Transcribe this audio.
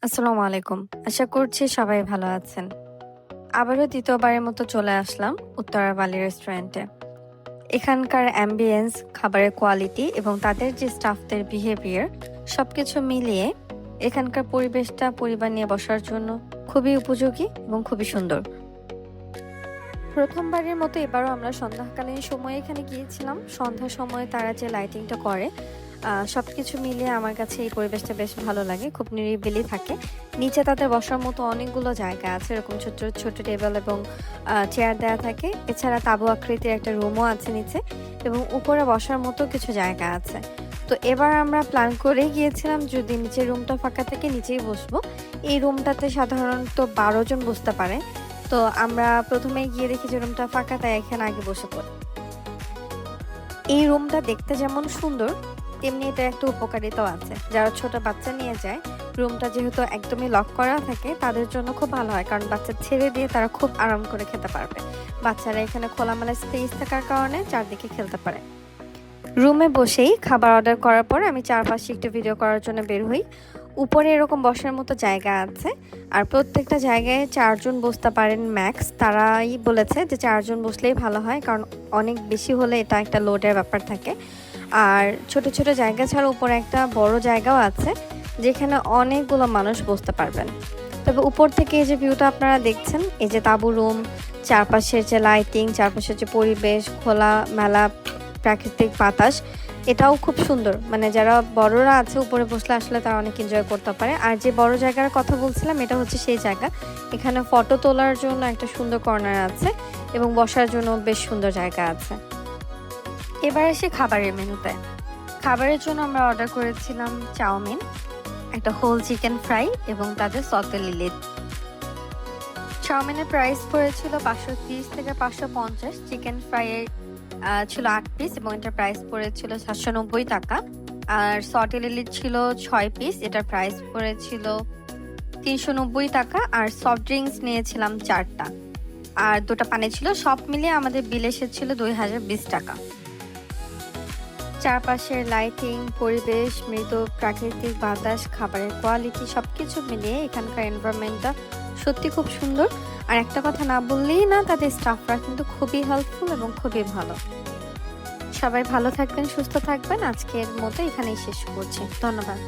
আসসালামু আলাইকুম। আশা করছি সবাই ভালো আছেন। আবারও দ্বিতীয়বারের মতো চলে আসলাম উত্তরা বালি রেস্টুরেন্টে। এখানকার অ্যাম্বিয়েন্স, খাবারের কোয়ালিটি এবং তাদের যে স্টাফদের বিহেভিয়ার সবকিছু মিলিয়ে এখানকার পরিবেশটা পরিবার নিয়ে বসার জন্য খুবই উপযোগী এবং খুবই সুন্দর। প্রথমবারের মতো এবারও আমরা সন্ধ্যাকালীন সময়ে এখানে গিয়েছিলাম। সন্ধ্যার সময় তারা যে লাইটিংটা করে সবকিছু মিলিয়ে আমার কাছে এই পরিবেশটা বেশ ভালো লাগে। খুব নিরিবিলি থাকে। নিচে তাদের বসার মতো অনেকগুলো জায়গা আছে। এরকম ছোট ছোট টেবিল এবং চেয়ার দেওয়া থাকে। এছাড়া তাঁবু আকৃতির একটা রুমও আছে নিচে এবং উপরে বসার মতো কিছু জায়গা আছে। তো এবার আমরা প্ল্যান করেই গিয়েছিলাম যদি নিচের রুমটা ফাঁকা থাকে নিচেই বসবো। এই রুমটাতে সাধারণত 12 জন বসতে পারে। তো আমরা প্রথমেই গিয়ে দেখি যে রুমটা ফাঁকা, তাই এখানে আগে বসে পড়ি। এই রুমটা দেখতে যেমন সুন্দর তেমনি এটা একটা উপকারিতাও আছে। যারা ছোট বাচ্চা নিয়ে যায়, রুমটা যেহেতু একদমই লক করা থাকে তাদের জন্য খুব ভালো হয়, কারণ বাচ্চা ছেড়ে দিয়ে তারা খুব আরাম করে খেতে পারবে। বাচ্চারা এখানে খোলামেলা স্পেস থাকার কারণে চারদিকে খেলতে পারে। রুমে বসেই খাবার অর্ডার করার পর আমি চারপাশে একটু ভিডিও করার জন্য বের হই। উপরে এরকম বসার মতো জায়গা আছে আর প্রত্যেকটা জায়গায় 4 জন বসতে পারেন ম্যাক্স। তারাই বলেছে যে 4 জন বসলেই ভালো হয়, কারণ অনেক বেশি হলে এটা একটা লোডের ব্যাপার থাকে। আর ছোট ছোট জায়গা ছাড়া উপরে একটা বড় জায়গাও আছে যেখানে অনেকগুলো মানুষ বসতে পারবেন। তবে উপর থেকে এই যে ভিউটা আপনারা দেখছেন, এই যে তাঁবু রুম, চারপাশের যে লাইটিং, চারপাশের যে পরিবেশ, খোলা মেলা প্রাকৃতিক বাতাস, এটাও খুব সুন্দর। মানে যারা বড়রা আছে উপরে বসলে আসলে তারা অনেক এনজয় করতে পারে। আর যে বড় জায়গার কথা বলছিলাম এটা হচ্ছে সেই জায়গা। এখানে ফটো তোলার জন্য একটা সুন্দর কর্নার আছে এবং বসার জন্য বেশ সুন্দর জায়গা আছে। এবার আসি খাবারের মেনুতে। খাবারের জন্য আমরা অর্ডার করেছিলাম চাউমিন, একটা হোল চিকেন ফ্রাই এবং তাদের সতে লিলিট। চাউমিনের প্রাইস পড়েছিল 530 থেকে 550। চিকেন ফ্রাইয়ের ছিল 8 পিস এবং এটার প্রাইস পড়েছিল 790 টাকা। আর সতে লিলিট ছিল 6 পিস, এটার প্রাইস পড়েছিল 390 টাকা। আর সফট ড্রিঙ্কস নিয়েছিলাম 4টা আর 2টা পানি ছিল। সব মিলিয়ে আমাদের বিল এসেছিল 2020 টাকা। চারপাশের লাইটিং, পরিবেশ, মৃদু প্রাকৃতিক বাতাস, খাবারের কোয়ালিটি সবকিছু মিলিয়ে এখানকার এনভায়রনমেন্টটা সত্যি খুব সুন্দর। আর একটা কথা না বললেই না, তাদের স্টাফরা কিন্তু খুবই হেল্পফুল এবং খুবই ভালো। সবাই ভালো থাকবেন, সুস্থ থাকবেন। আজকের মতো এখানেই শেষ করছি। ধন্যবাদ।